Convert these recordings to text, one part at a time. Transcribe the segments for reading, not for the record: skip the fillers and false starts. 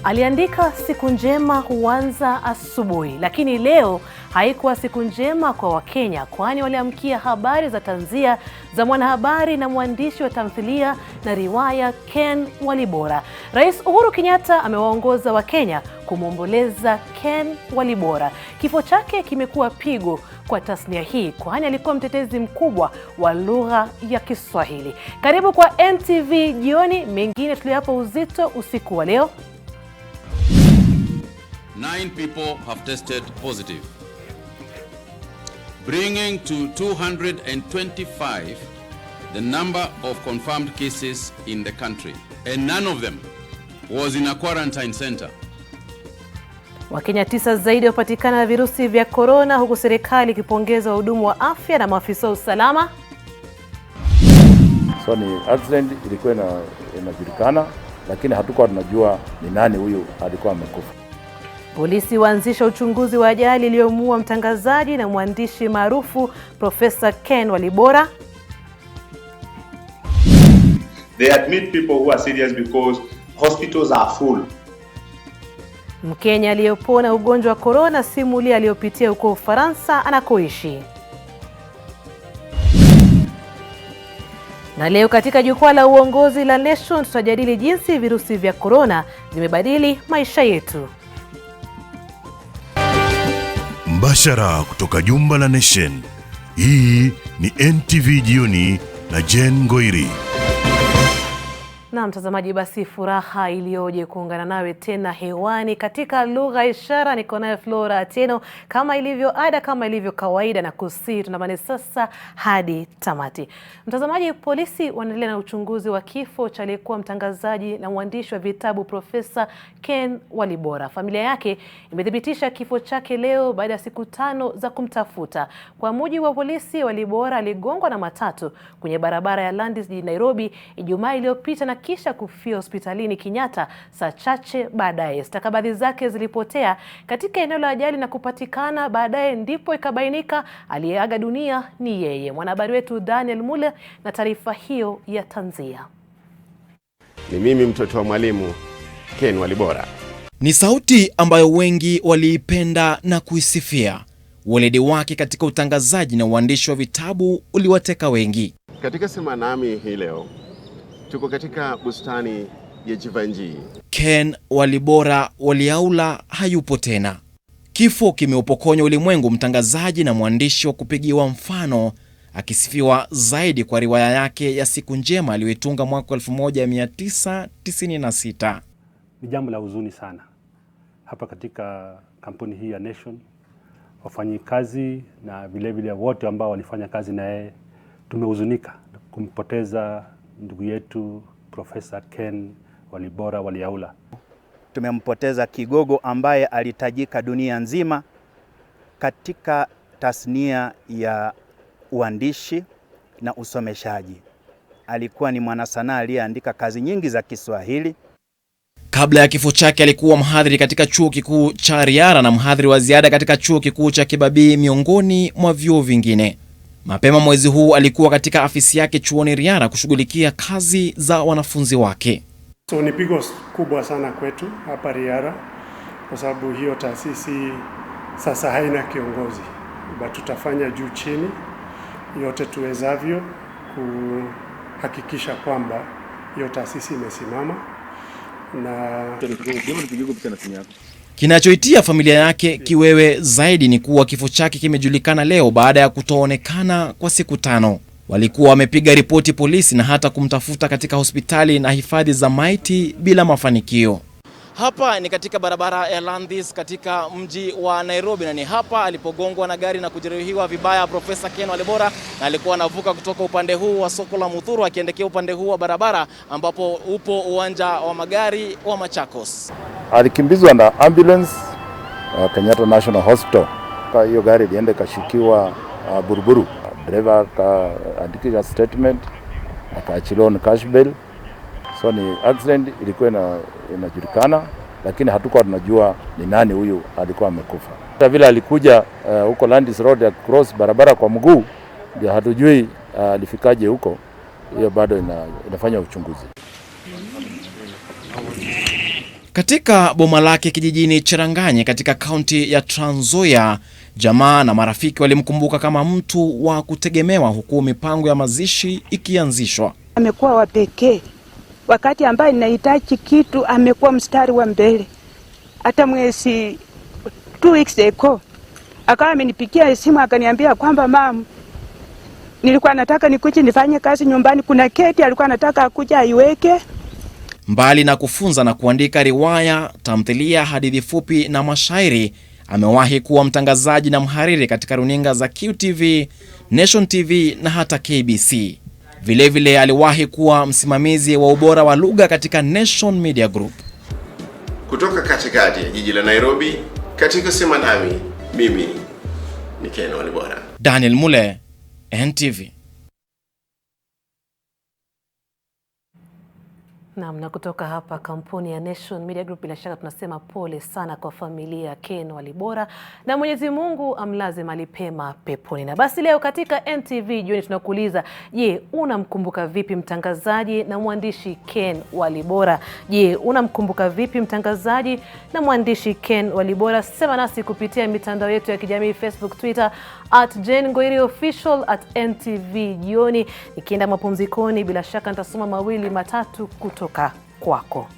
Aliandika siku njema huanza asubuhi, lakini leo haikuwa siku njema kwa Wakenya, kwani waliamkia habari za tanzia za mwanahabari na mwandishi wa tamthilia na riwaya Ken Walibora. Rais Uhuru Kenyatta amewaongoza Wakenya kumwomboleza Ken Walibora. Kifo chake kimekuwa pigo kwa tasnia hii, kwani alikuwa mtetezi mkubwa wa lugha ya Kiswahili. Karibu kwa NTV jioni, mengine tuliyapa uzito usiku wa leo. 9 people have tested positive, bringing to 225 the number of confirmed cases in the country, and none of them was in a quarantine center. Wakenya 9 zaidi wapatikana na virusi vya corona, huku serikali ikipongeza wahudumu wa afya na maafisa wa usalama. So ni accident ilikuwa inajulikana, lakini hatukuwa tunajua ni nani huyu alikuwa amekufa. Polisi waanzisha uchunguzi wa ajali iliyomuua mtangazaji na mwandishi maarufu Profesa Ken Walibora. They admit people who are serious because hospitals are full. Mkenya aliyepona ugonjwa wa corona simulia aliyopitia huko Ufaransa anakoishi. Na leo katika jukwaa la uongozi la Nation tutajadili jinsi virusi vya corona vimebadili maisha yetu. Mbashara kutoka jumba la Nation. Hii ni NTV jioni na Ngoiri. Na mtazamaji, basi furaha iliyoje kuungana nawe tena hewani katika lugha ishara. Niko naye Flora Atieno kama ilivyo ada, kama ilivyo kawaida, na kusii tunamani sasa hadi tamati. Mtazamaji, polisi wanaendelea na uchunguzi wa kifo cha aliyekuwa mtangazaji na mwandishi wa vitabu Profesa Ken Walibora. Familia yake imethibitisha kifo chake leo baada ya siku 5 za kumtafuta. Kwa mujibu wa polisi, Walibora aligongwa na matatu kwenye barabara ya Landis jijini Nairobi Ijumaa iliyopita na kisha kufia hospitalini Kenyatta saa chache baadaye. Stakabadhi zake zilipotea katika eneo la ajali na kupatikana baadaye, ndipo ikabainika aliyeaga dunia ni yeye. Mwanahabari wetu Daniel Mule na taarifa hiyo ya tanzia. Ni mimi mtoto wa mwalimu Ken Walibora. Ni sauti ambayo wengi waliipenda na kuisifia. Weledi wake katika utangazaji na uandishi wa vitabu uliwateka wengi. Katika Sema Nami hii leo tuko katika bustani ya Jivanji. Ken Walibora Waliaula hayupo tena. Kifo kimeupokonya ulimwengu mtangazaji na mwandishi wa kupigiwa mfano, akisifiwa zaidi kwa riwaya yake ya Siku Njema aliyoitunga mwaka 1996. Ni jambo la huzuni sana hapa katika kampuni hii ya Nation. Wafanyikazi na vile wote ambao walifanya kazi na yeye, tumehuzunika kumpoteza ndugu yetu Profesa Ken Walibora Waliaula. Tumempoteza kigogo ambaye alitajika dunia nzima katika tasnia ya uandishi na usomeshaji. Alikuwa ni mwanasanaa aliyeandika kazi nyingi za Kiswahili. Kabla ya kifo chake alikuwa mhadhiri katika chuo kikuu cha Riara na mhadhiri wa ziada katika chuo kikuu cha Kibabii, miongoni mwa vyuo vingine. Mapema mwezi huu alikuwa katika afisi yake chuoni Riara kushughulikia kazi za wanafunzi wake. So ni pigo kubwa sana kwetu hapa Riara, kwa sababu hiyo taasisi sasa haina kiongozi. Tutafanya juu chini yote tuwezavyo kuhakikisha kwamba hiyo taasisi imesimama. Na kinachoitia familia yake kiwewe zaidi ni kuwa kifo chake kimejulikana leo baada ya kutoonekana kwa siku 5. Walikuwa wamepiga ripoti polisi na hata kumtafuta katika hospitali na hifadhi za maiti bila mafanikio. Hapa ni katika barabara ya Landis katika mji wa Nairobi, na ni hapa alipogongwa na gari na kujeruhiwa vibaya Profesa Ken Walibora, na alikuwa anavuka kutoka upande huu wa soko la Muthuru akielekea upande huu wa barabara ambapo upo uwanja wa magari wa Machakos. Alikimbizwa na ambulance Kenyatta National Hospital. Kwa hiyo gari ilienda kashikiwa Buruburu. Driver akaandikisha statement, akaachiliwa na cash bail. So ni accident ilikuwa inajulikana, lakini hatukuwa tunajua ni nani huyu alikuwa amekufa. Hata vile alikuja huko Landis Road cross barabara kwa mguu, ndio hatujui alifikaje huko. Hiyo bado inafanya uchunguzi. Katika boma lake kijijini Cheranganye katika kaunti ya Trans Nzoia, jamaa na marafiki walimkumbuka kama mtu wa kutegemewa huku mipango ya mazishi ikianzishwa. Amekuwa wa pekee. Wakati ambaye ninahitaji kitu amekuwa mstari wa mbele. Hata mwezi 2 weeks ago akawa amenipigia simu akaniambia kwamba mama, nilikuwa nataka nikuje nifanye kazi nyumbani, kuna keti alikuwa anataka akuja aiweke. Mbali na kufunza na kuandika riwaya, tamthilia, hadithi fupi na mashairi, amewahi kuwa mtangazaji na mhariri katika runinga za QTV, Nation TV na hata KBC. Vilevile aliwahi kuwa msimamizi wa ubora wa lugha katika Nation Media Group. Kutoka katikati ya jiji la Nairobi, katika Sema Nami, mimi ni Ken Walibora. Daniel Mule, NTV. Na kutoka hapa kampuni ya Nation Media Group, bila shaka tunasema pole sana kwa familia ya Ken Walibora na Mwenyezi Mungu amlaze mahali pema peponi. Na basi leo katika NTV jioni tunakuuliza, je, unamkumbuka vipi mtangazaji na mwandishi Ken Walibora? Je, unamkumbuka vipi mtangazaji na mwandishi Ken Walibora? Sema nasi kupitia mitandao yetu ya kijamii Facebook, Twitter @Ngoiri official @NTV jioni. Nikienda mapumzikoni bila shaka nitasoma mawili matatu kutoka kwako.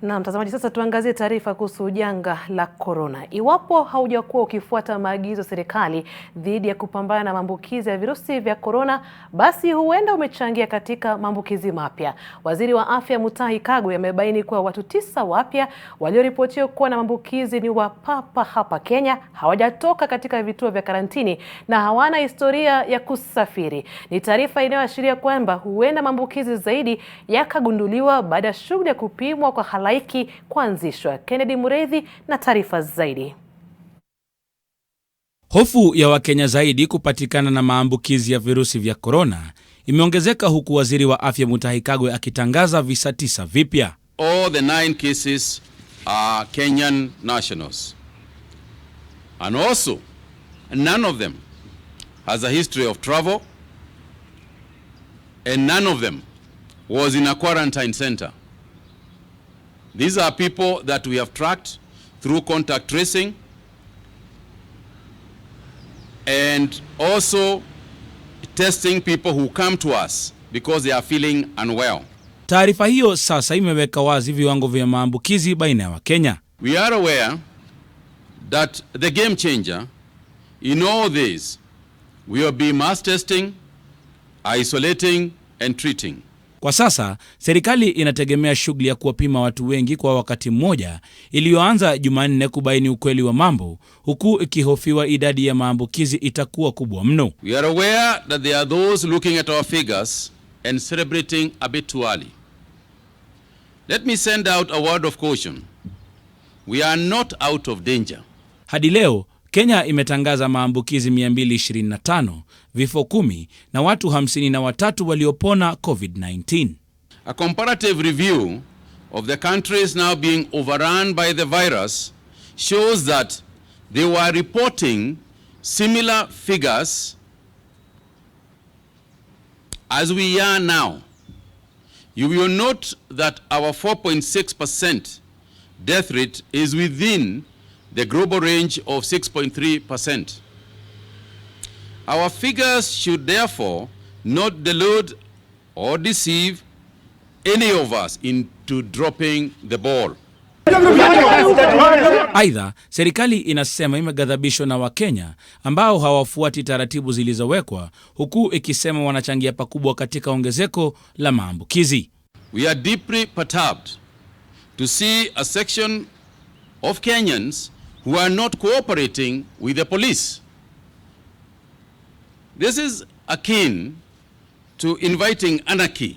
Na mtazamaji, sasa tuangazie taarifa kuhusu janga la corona. Iwapo haujakuwa ukifuata maagizo serikali dhidi ya kupambana na maambukizi ya virusi vya corona, basi huenda umechangia katika maambukizi mapya. Waziri wa Afya Mutahi Kagwe amebaini kuwa watu 9 wapya walioripotiwa kuwa na maambukizi ni wa papa hapa Kenya, hawajatoka katika vituo vya karantini na hawana historia ya kusafiri. Ni taarifa inayoashiria kwamba huenda maambukizi zaidi yakagunduliwa baada ya shughuli ya kupimwa kwa halaiki kuanzishwa. Kennedy Mureithi na taarifa zaidi. Hofu ya Wakenya zaidi kupatikana na maambukizi ya virusi vya corona imeongezeka huku waziri wa Afya Mutahi Kagwe akitangaza visa 9 vipya. All the 9 cases are Kenyan nationals. And also, none of them has a history of travel, and none of them was in a quarantine center. These are people that we have tracked through contact tracing and also testing people who come to us because they are feeling unwell. Taarifa hiyo sasa imeweka wazi viwango vya maambukizi baina ya Wakenya. We are aware that the game changer in all this will be mass testing, isolating and treating. Kwa sasa, serikali inategemea shughuli ya kuwapima watu wengi kwa wakati mmoja iliyoanza Jumanne kubaini ukweli wa mambo, huku ikihofiwa idadi ya maambukizi itakuwa kubwa mno. We are aware that there are those looking at our figures and celebrating a bit too early. Let me send out a word of caution. We are not out of danger. Hadi leo, Kenya imetangaza maambukizi 225, vifo 10 na watu 53 waliopona COVID-19. A comparative review of the countries now being overrun by the virus shows that they were reporting similar figures as we are now. You will note that our 4.6% death rate is within the global range of 6.3%. Our figures should therefore not delude or deceive any of us into dropping the ball. Aidha, serikali inasema imeghadhabishwa na Wakenya ambao hawafuati taratibu zilizowekwa, huku ikisema wanachangia pakubwa katika ongezeko la maambukizi. We are deeply perturbed to see a section of Kenyans who are not cooperating with the police. This is akin to inviting anarchy.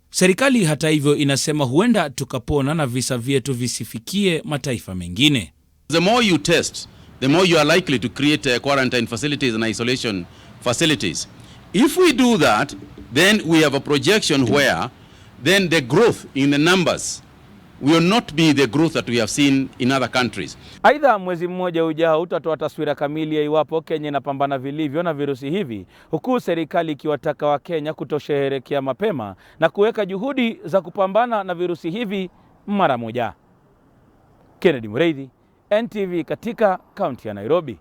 Serikali hata hivyo inasema huenda tukapona na visa vyetu visifikie mataifa mengine. The more you test, the more you are likely to create quarantine facilities and isolation facilities. If we do that, then we have a projection where then the growth in the numbers will not be the growth that we have seen in other countries. Aidha, mwezi mmoja ujao utatoa taswira kamili ya iwapo Kenya inapambana vilivyo na virusi hivi, huku serikali ikiwataka Wakenya kutosherehekea mapema na kuweka juhudi za kupambana na virusi hivi mara moja. Kennedy Mureithi, NTV katika kaunti ya Nairobi.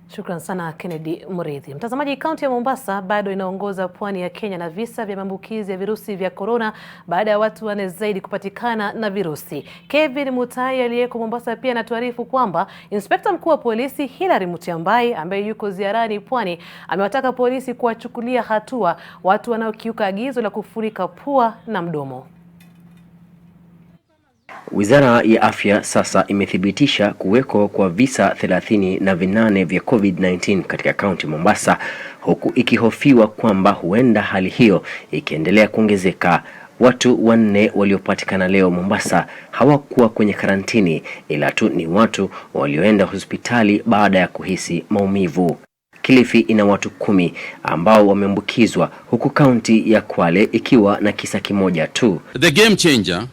Shukran sana Kennedy Mureithi. Mtazamaji, kaunti ya Mombasa bado inaongoza pwani ya Kenya na visa vya maambukizi ya virusi vya corona baada ya watu 4 zaidi kupatikana na virusi. Kevin Mutai aliyeko Mombasa pia anatuarifu kwamba Inspekta Mkuu wa Polisi Hilary Mutyambai ambaye yuko ziarani pwani amewataka polisi kuwachukulia hatua watu wanaokiuka agizo la kufunika pua na mdomo. Wizara ya Afya sasa imethibitisha kuweko kwa visa 38 vya COVID-19 katika kaunti Mombasa, huku ikihofiwa kwamba huenda hali hiyo ikiendelea kuongezeka. Watu 4 waliopatikana leo Mombasa hawakuwa kwenye karantini, ila tu ni watu walioenda hospitali baada ya kuhisi maumivu. Kilifi ina watu 10 ambao wameambukizwa, huku kaunti ya Kwale ikiwa na kisa kimoja tu. The game changer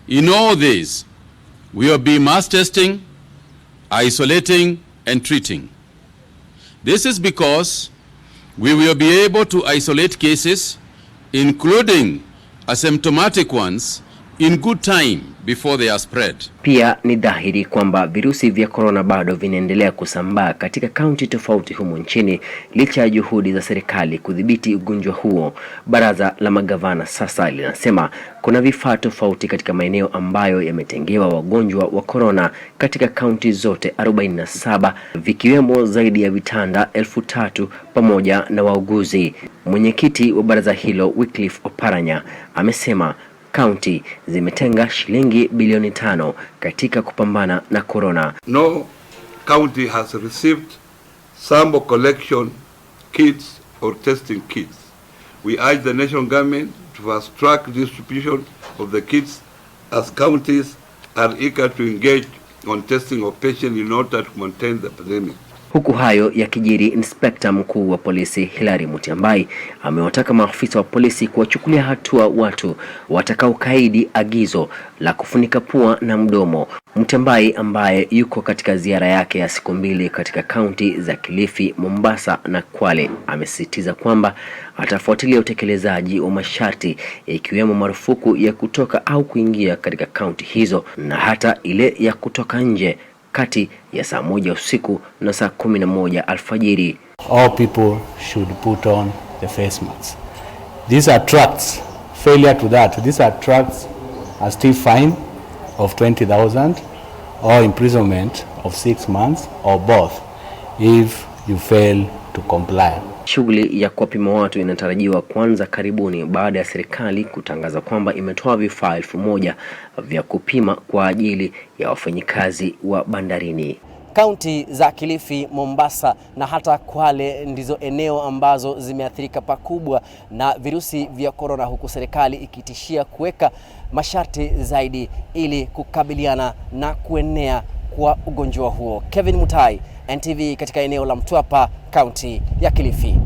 in all this will be mass testing, isolating and treating. This is because we will be able to isolate cases, including asymptomatic ones, in good time before they are spread. Pia ni dhahiri kwamba virusi vya corona bado vinaendelea kusambaa katika kaunti tofauti humu nchini licha ya juhudi za serikali kudhibiti ugonjwa huo. Baraza la magavana sasa linasema kuna vifaa tofauti katika maeneo ambayo yametengewa wagonjwa wa corona katika kaunti zote 47, vikiwemo zaidi ya vitanda 3,000 pamoja na wauguzi. Mwenyekiti wa baraza hilo Wycliffe Oparanya amesema kaunti zimetenga shilingi bilioni 5 katika kupambana na corona. No county has received sample collection kits or testing kits. We urge the national government to fast track distribution of the kits as counties are eager to engage on testing of patients in order to contain the pandemic. Huku hayo yakijiri, Inspekta Mkuu wa Polisi Hilary Mutyambai amewataka maafisa wa polisi kuwachukulia hatua watu watakaokaidi agizo la kufunika pua na mdomo. Mutyambai ambaye yuko katika ziara yake ya siku 2 katika kaunti za Kilifi, Mombasa na Kwale amesisitiza kwamba atafuatilia utekelezaji wa masharti ikiwemo marufuku ya kutoka au kuingia katika kaunti hizo na hata ile ya kutoka nje kati ya saa 1 usiku na saa 11 alfajiri. All people should put on the face masks. These are tracts. Failure to that, these are tracts are still fine of 20,000 or imprisonment of 6 months or both if you fail to comply. Shughuli ya kuwapima watu inatarajiwa kuanza karibuni baada ya serikali kutangaza kwamba imetoa vifaa 1,000 vya kupima kwa ajili ya wafanyikazi wa bandarini. Kaunti za Kilifi, Mombasa na hata Kwale ndizo eneo ambazo zimeathirika pakubwa na virusi vya corona, huku serikali ikitishia kuweka masharti zaidi ili kukabiliana na kuenea kwa ugonjwa huo. Kevin Mutai, NTV katika eneo la Mtwapa, kaunti ya Kilifi.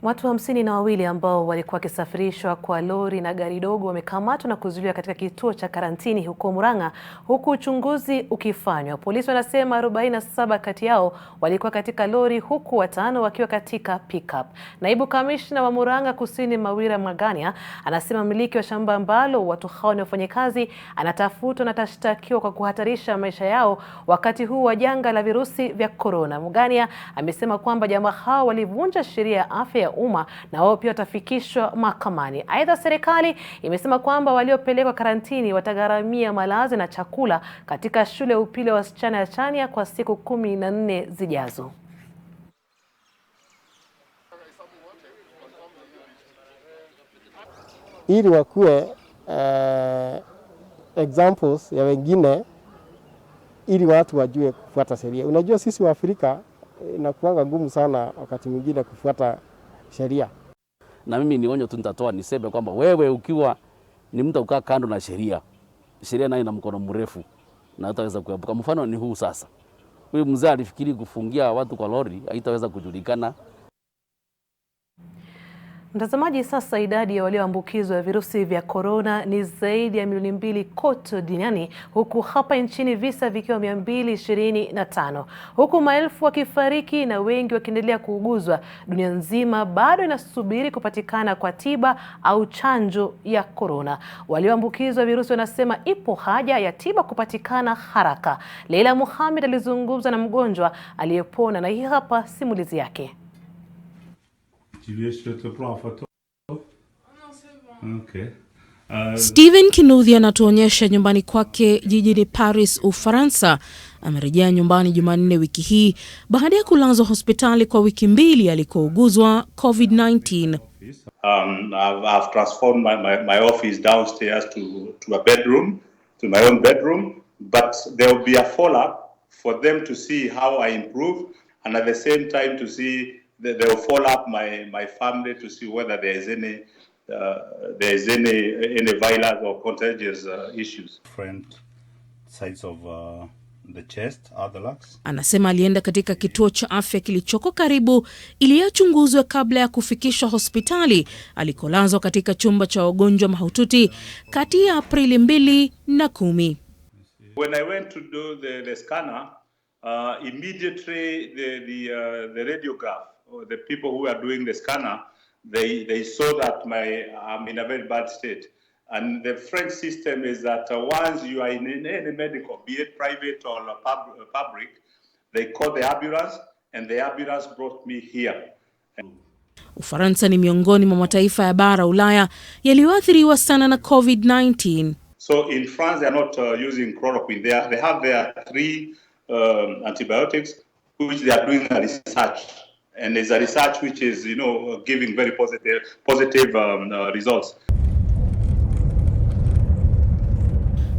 Watu 52 ambao walikuwa wakisafirishwa kwa lori na gari dogo wamekamatwa na kuzuiliwa katika kituo cha karantini huko Murang'a, huku uchunguzi ukifanywa. Polisi wanasema 47 kati yao walikuwa katika lori, huku 5 wakiwa katika pickup. Naibu kamishna wa Murang'a Kusini Mawira Magania anasema mmiliki wa shamba ambalo watu hao ni wafanyakazi anatafutwa na atashtakiwa kwa kuhatarisha maisha yao wakati huu wa janga la virusi vya corona. Magania amesema kwamba jamaa hao walivunja sheria ya afya umma na wao pia watafikishwa mahakamani. Aidha, serikali imesema kwamba waliopelekwa karantini watagharamia malazi na chakula katika shule ya upili ya wasichana ya Chania kwa siku 14 zijazo. Ili wakuwe examples ya wengine, ili watu wajue kufuata sheria. Unajua sisi wa Afrika inakuanga ngumu sana wakati mwingine kufuata sheria. Na mimi ni onyo tu nitatoa, niseme kwamba wewe ukiwa ni mtu ukaa kando na sheria, sheria nayo ina mkono mrefu na hataweza kuepuka. Mfano ni huu sasa. Huyu mzee alifikiri kufungia watu kwa lori haitaweza kujulikana. Mtazamaji, sasa idadi ya walioambukizwa virusi vya korona ni zaidi ya milioni 2 kote duniani, huku hapa nchini visa vikiwa 225, huku maelfu wakifariki na wengi wakiendelea kuuguzwa. Dunia nzima bado inasubiri kupatikana kwa tiba au chanjo ya korona. Walioambukizwa virusi wanasema ipo haja ya tiba kupatikana haraka. Leila Mohamed alizungumza na mgonjwa aliyepona na hii hapa simulizi yake. Okay. Steven Kinuthia anatuonyesha nyumbani kwake jijini Paris, Ufaransa. Amerejea nyumbani Jumanne wiki hii baada ya kulazwa hospitali kwa wiki 2 alikouguzwa COVID-19. I've transformed my office downstairs to a bedroom, to my own bedroom, but there will be a follow-up for them to see how I improve, and at the same time to see they will follow up my family to see whether there is any viral or contagious issues. Different sides of the chest, other lungs. Anasema alienda katika kituo cha afya kilichoko karibu ili achunguzwe kabla ya kufikishwa hospitali alikolazwa katika chumba cha wagonjwa mahututi kati ya Aprili 2 na 10. When I went to do the scanner, immediately the radiograph, or the people who are doing the scanner, they saw that I'm in a very bad state. And the French system is that once you are in any medical, be it private or public, they call the ambulance, and the ambulance brought me here. Ufaransa ni miongoni mwa mataifa ya bara Ulaya yaliyoathiriwa sana na COVID-19. So in France they are not using chloroquine. They have their 3 antibiotics which they are doing a research. And there's a research which is, giving very positive results.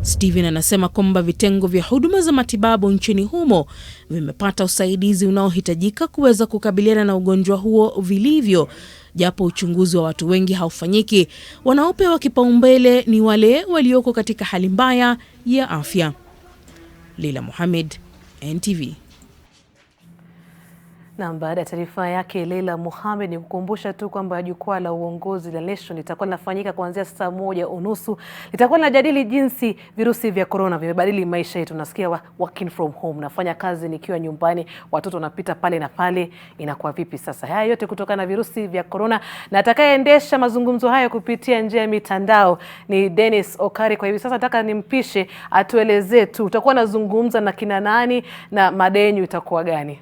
Steven anasema kwamba vitengo vya huduma za matibabu nchini humo vimepata usaidizi unaohitajika kuweza kukabiliana na ugonjwa huo vilivyo, japo uchunguzi wa watu wengi haufanyiki. Wanaopewa kipaumbele ni wale walioko katika hali mbaya ya afya. Leila Mohamed, NTV. Na baada ya taarifa yake Leila Mohamed, ni kukumbusha tu kwamba jukwaa la uongozi la Nation litakuwa linafanyika kuanzia saa 1:30. Litakuwa linajadili jinsi virusi vya corona vimebadili maisha yetu. Nasikia working from home, nafanya kazi nikiwa nyumbani, watoto wanapita pale na pale, inakuwa vipi sasa? Haya yote kutokana na virusi vya corona, na atakayeendesha mazungumzo haya kupitia njia ya mitandao ni Dennis Okari. Kwa hivi sasa nataka nimpishe atuelezee tu utakuwa nazungumza na kina nani na madenyu itakuwa gani?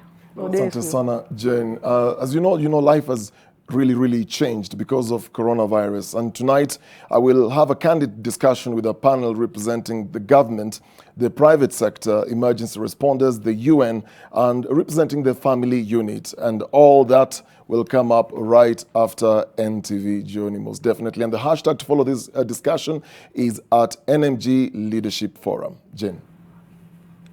Asante sana, Jane. As you know, life has really changed because of coronavirus. And tonight, I will have a candid discussion with a panel representing the government, the private sector, emergency responders, the UN, and representing the family unit. And all that will come up right after NTV Journey, most definitely. And the hashtag to follow this discussion is at NMG Leadership Forum. Jane.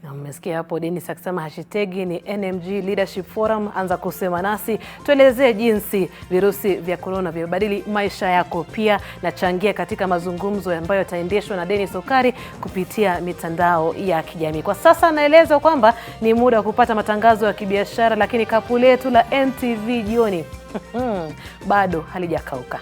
Na mmesikia hapo Dennis akisema hashtag ni NMG Leadership Forum. Anza kusema nasi, tuelezee jinsi virusi vya corona vimebadili maisha yako, pia na changia katika mazungumzo ambayo yataendeshwa na Dennis Okari kupitia mitandao ya kijamii. Kwa sasa naeleza kwamba ni muda wa kupata matangazo ya kibiashara, lakini kapu letu la NTV jioni bado halijakauka.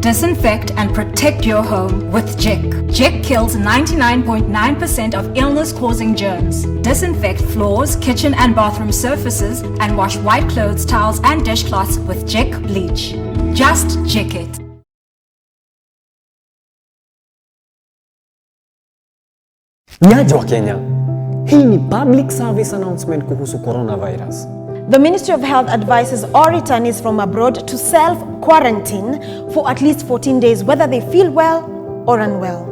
Disinfect and protect your home with Jik. Jik kills 99.9% of illness-causing germs. Disinfect floors, kitchen and bathroom surfaces, and wash white clothes, towels and dishcloths with Jik bleach. Just Jik it. Niaje wa Kenya. Hii ni public service announcement kuhusu coronavirus. The Ministry of Health advises all returnees from abroad to self-quarantine for at least 14 days, whether they feel well or unwell.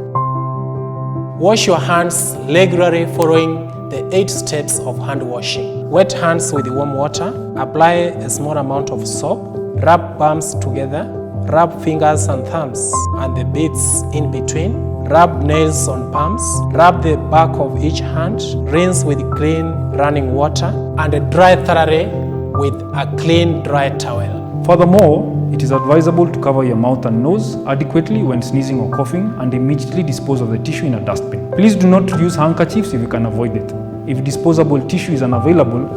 Wash your hands regularly following the 8 steps of hand washing. Wet hands with warm water. Apply a small amount of soap. Rub palms together. Rub fingers and thumbs and the bits in between. Rub nails on palms. Rub the back of each hand. Rinse with clean running water and dry thoroughly with a clean, dry towel. Furthermore, it is advisable to cover your mouth and nose adequately when sneezing or coughing and immediately dispose of the tissue in a dustbin. Please do not use handkerchiefs if you can avoid it. If disposable tissue is unavailable,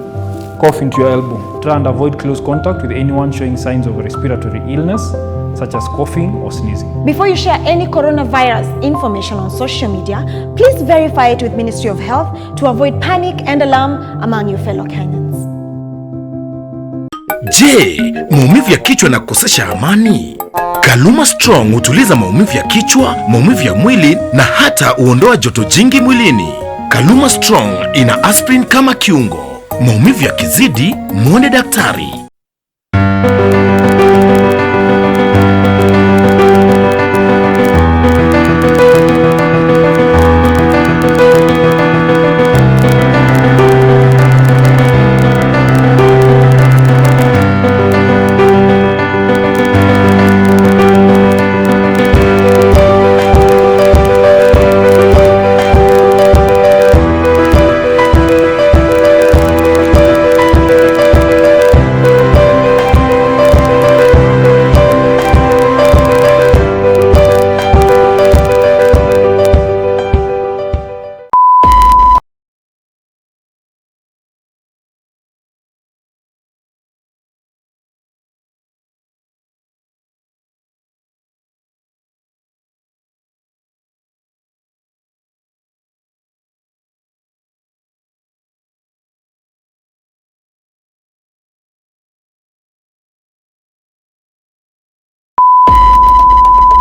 cough into your elbow. Try and avoid close contact with anyone showing signs of a respiratory illness, such as coughing or sneezing. Before you share any coronavirus information on social media, please verify it with Ministry of Health to avoid panic and alarm among your fellow Kenyans. Je, maumivu ya kichwa na kukosesha amani? Kaluma Strong hutuliza maumivu ya kichwa, maumivu ya mwili na hata huondoa joto jingi mwilini. Kaluma Strong ina aspirin kama kiungo. Maumivu yakizidi, muone daktari.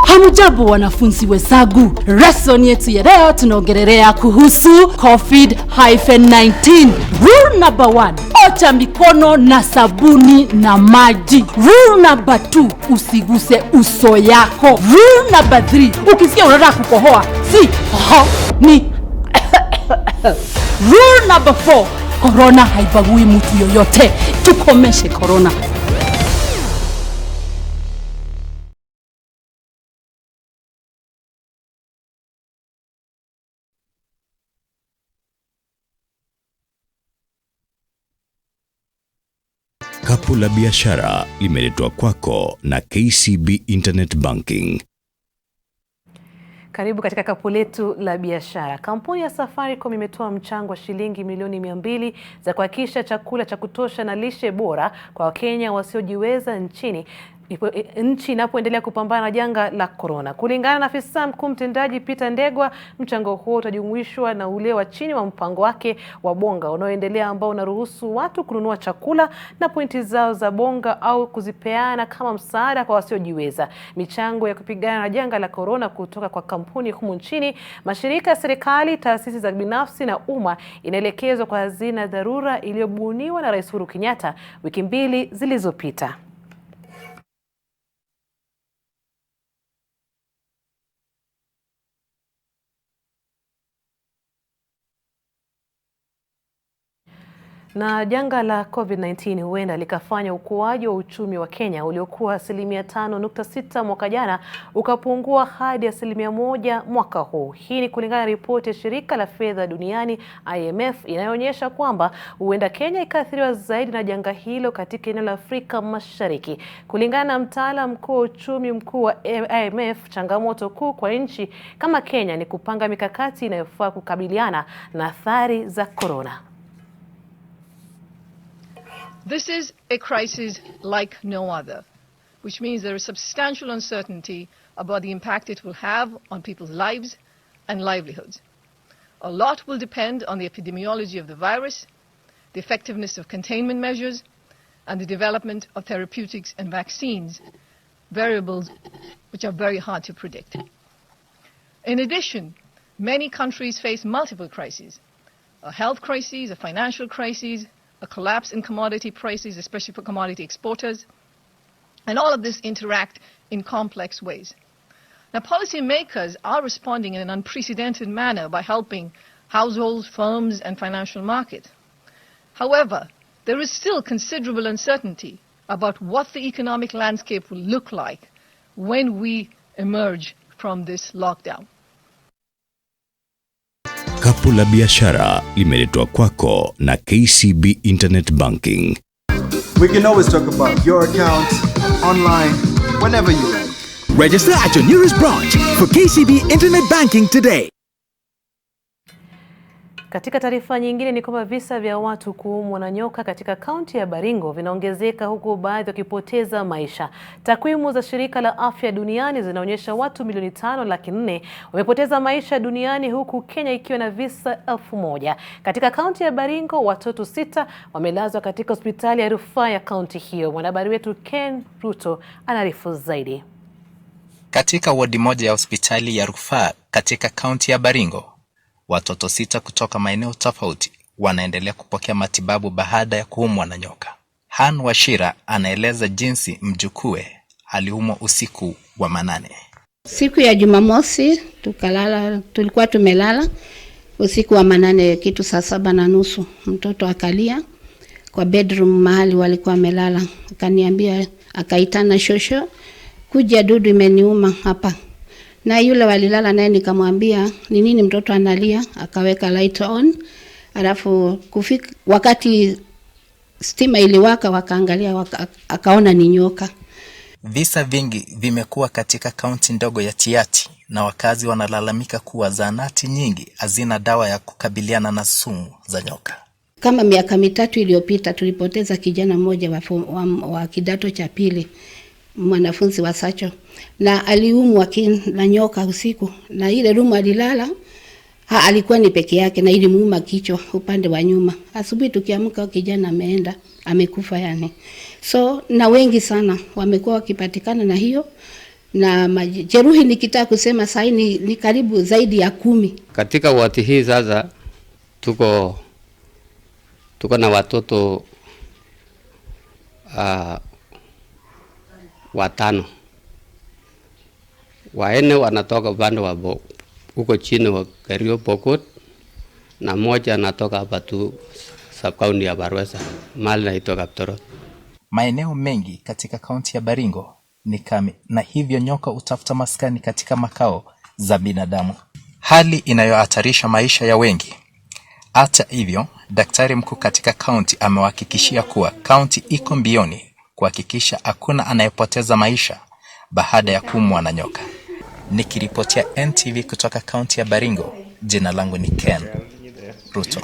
Hamujambo wanafunzi wezagu, lesson yetu ya leo tunaongelea kuhusu COVID-19. Rule number 1, osha mikono na sabuni na maji. Rule number 2, usiguse uso yako. Rule number 3, ukisikia unataka kukohoa, si ho ni Rule number 4, corona haibagui mtu yoyote. Tukomeshe corona. Kapu la biashara limeletwa kwako na KCB Internet Banking. Karibu katika kapu letu la biashara. Kampuni ya Safaricom imetoa mchango wa shilingi milioni 200 za kuhakikisha chakula cha kutosha na lishe bora kwa Wakenya wasiojiweza nchi inapoendelea kupambana na janga la corona. Kulingana na afisa mkuu mtendaji Peter Ndegwa, mchango huo utajumuishwa na ule wa chini wa mpango wake wa bonga unaoendelea ambao unaruhusu watu kununua chakula na pointi zao za bonga au kuzipeana kama msaada kwa wasiojiweza. Michango ya kupigana na janga la corona kutoka kwa kampuni humu nchini, mashirika ya serikali, taasisi za binafsi na umma inaelekezwa kwa hazina dharura iliyobuniwa na Rais Uhuru Kenyatta wiki 2 zilizopita. Na janga la COVID-19 huenda likafanya ukuaji wa uchumi wa Kenya uliokuwa 5.6% mwaka jana ukapungua hadi 1% mwaka huu. Hii ni kulingana na ripoti ya shirika la fedha duniani IMF inayoonyesha kwamba huenda Kenya ikaathiriwa zaidi na janga hilo katika eneo la Afrika Mashariki. Kulingana na mtaalamu mkuu wa uchumi mkuu wa IMF, changamoto kuu kwa nchi kama Kenya ni kupanga mikakati inayofaa kukabiliana na athari za corona. This is a crisis like no other, which means there is substantial uncertainty about the impact it will have on people's lives and livelihoods. A lot will depend on the epidemiology of the virus, the effectiveness of containment measures, and the development of therapeutics and vaccines, variables which are very hard to predict. In addition, many countries face multiple crises: a health crisis, a financial crisis, a collapse in commodity prices, especially for commodity exporters, and all of this interact in complex ways. Now, policymakers are responding in an unprecedented manner by helping households, firms, and financial markets. However, there is still considerable uncertainty about what the economic landscape will look like when we emerge from this lockdown. Kapu la biashara limeletwa kwako na KCB Internet Banking. We can always talk about your account, online, whenever you like. Register at your nearest branch for KCB Internet Banking today. Katika taarifa nyingine ni kwamba visa vya watu kuumwa na nyoka katika kaunti ya Baringo vinaongezeka huku baadhi wakipoteza maisha. Takwimu za shirika la afya duniani zinaonyesha watu milioni 5.4 wamepoteza maisha duniani huku Kenya ikiwa na visa 1000. Katika kaunti ya Baringo watoto 6 wamelazwa katika hospitali ya rufaa ya kaunti hiyo. Mwanahabari wetu Ken Ruto anaarifu zaidi. Katika wadi moja ya hospitali ya rufaa katika kaunti ya Baringo, watoto 6 kutoka maeneo tofauti wanaendelea kupokea matibabu baada ya kuumwa na nyoka. Han Washira anaeleza jinsi mjukue aliumwa usiku wa manane. Siku ya Jumamosi tulikuwa tumelala usiku wa manane kitu saa 7:30. Mtoto akalia kwa bedroom mahali walikuwa wamelala. Akaniambia, akaitana shosho, kuja dudu imeniuma hapa. Na yule walilala naye nikamwambia ni nini mtoto analia, akaweka light on. Alafu kufika wakati stima iliwaka wakaangalia akaona ni nyoka. Visa vingi vimekuwa katika kaunti ndogo ya Tiaty na wakazi wanalalamika kuwa zahanati nyingi hazina dawa ya kukabiliana na sumu za nyoka. Kama miaka 3 iliyopita tulipoteza kijana mmoja wa kidato cha pili, mwanafunzi wa Sacho, na aliumwa na nyoka usiku, na ile room alilala alikuwa ni peke yake na ilimuuma kichwa upande wa nyuma. Asubuhi tukiamka kijana ameenda amekufa yani. So na wengi sana wamekuwa wakipatikana na hiyo, na majeruhi nikitaka kusema sasa ni karibu zaidi ya 10. Katika wati hii sasa tuko na watoto 5. Waene wanatoka upande wa huko chini wa Kerio Pokot, na moja anatoka hapa tu sub-county ya Barwesa, mali naitwa Kaptoro. Maeneo mengi katika kaunti ya Baringo ni kame, na hivyo nyoka utafuta maskani katika makao za binadamu, hali inayohatarisha maisha ya wengi. Hata hivyo, daktari mkuu katika kaunti amewahakikishia kuwa kaunti iko mbioni kuhakikisha hakuna anayepoteza maisha baada ya kuumwa na nyoka. Nikiripotia NTV kutoka kaunti ya Baringo, jina langu ni Ken Ruto.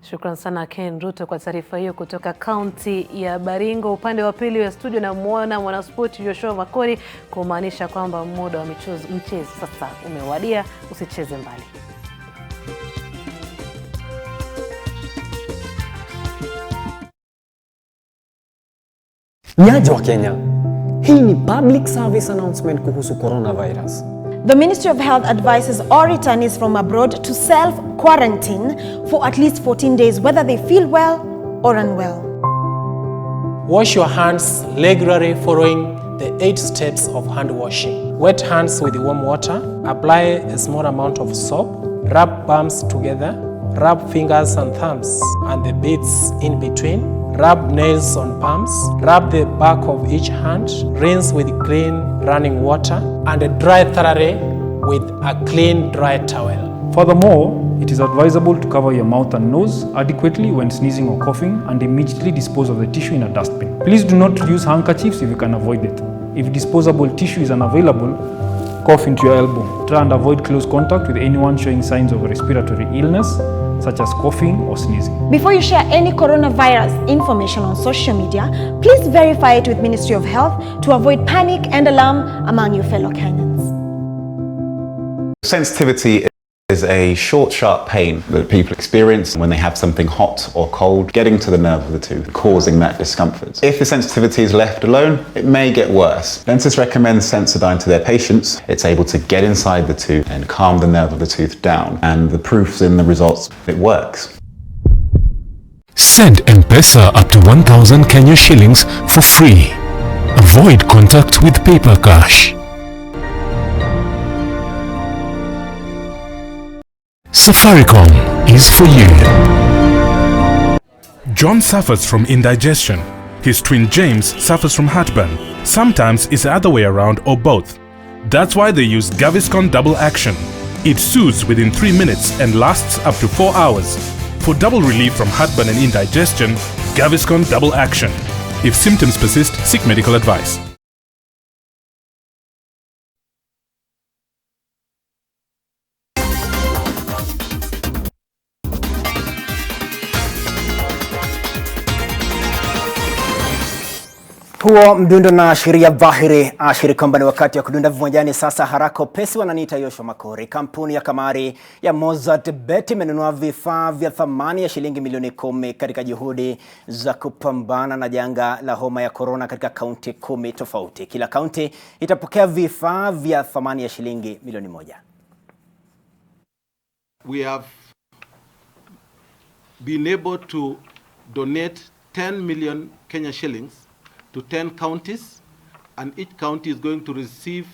Shukran sana Ken Ruto kwa taarifa hiyo kutoka kaunti ya Baringo. Upande wa pili wa studio na muona mwanaspoti Joshua Makori, kumaanisha kwamba muda wa mchezo sasa umewadia. Usicheze mbali. Niaje wa Kenya, hii ni public service announcement kuhusu coronavirus. The Ministry of Health advises all returnees from abroad to self-quarantine for at least 14 days, whether they feel well or unwell. Wash your hands regularly following the 8 steps of hand washing. Wet hands with warm water. Apply a small amount of soap. Rub palms together. Rub fingers and thumbs and the bits in between. Rub nails on palms. Rub the back of each hand. Rinse with clean running water and dry thoroughly with a clean dry towel. Furthermore, it is advisable to cover your mouth and nose adequately when sneezing or coughing and immediately dispose of the tissue in a dustbin. Please do not use handkerchiefs if you can avoid it. If disposable tissue is unavailable, cough into your elbow. Try and avoid close contact with anyone showing signs of respiratory illness, such as coughing or sneezing. Before you share any coronavirus information on social media, please verify it with Ministry of Health to avoid panic and alarm among your fellow Kenyans. Sensitivity is a short, sharp pain that people experience when they have something hot or cold getting to the nerve of the tooth, causing that discomfort. If the sensitivity is left alone, it may get worse. Dentists recommend Sensodyne to their patients. It's able to get inside the tooth and calm the nerve of the tooth down, and the proof's in the results. It works. Send M-Pesa up to 1,000 Kenya shillings for free. Avoid contact with paper cash. Safaricom is for you. John suffers from indigestion. His twin James suffers from heartburn. Sometimes it's the other way around or both. That's why they use Gaviscon Double Action. It soothes within 3 minutes and lasts up to 4 hours. For double relief from heartburn and indigestion, Gaviscon Double Action. If symptoms persist, seek medical advice. Huo mdundo na sheria dhahiri ashiri kwamba ni wakati wa kudunda viwanjani sasa haraka upesi. Wananiita Yoshua Makori. Kampuni ya kamari ya Mozart Bet imenunua vifaa vya thamani ya shilingi milioni 10 katika juhudi za kupambana na janga la homa ya corona katika kaunti 10 tofauti. Kila kaunti itapokea vifaa vya thamani ya shilingi milioni 1. We have been able to donate 10 million Kenya shillings to 10 counties, and each county is going to receive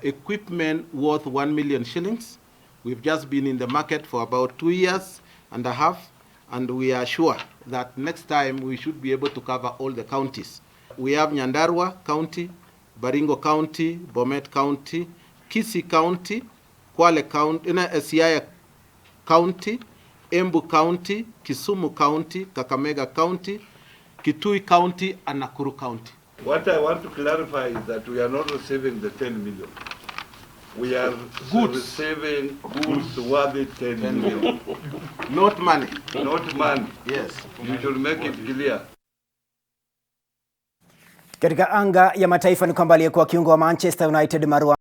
equipment worth 1 million shillings. We've just been in the market for about 2 years and a half, and we are sure that next time we should be able to cover all the counties. We have Nyandarua County, Baringo County, Bomet County, Kisii County, Kwale County, Siaya County, Embu County, Kisumu County, Kakamega County, Kitui County, and Nakuru County. What I want to clarify is that we are not receiving the 10 million. We are receiving goods worth 10 million. Not money. Not money. Yes. You should make it clear. Katika anga ya mataifa ni kwamba aliyekuwa kiungo wa Manchester United Marwa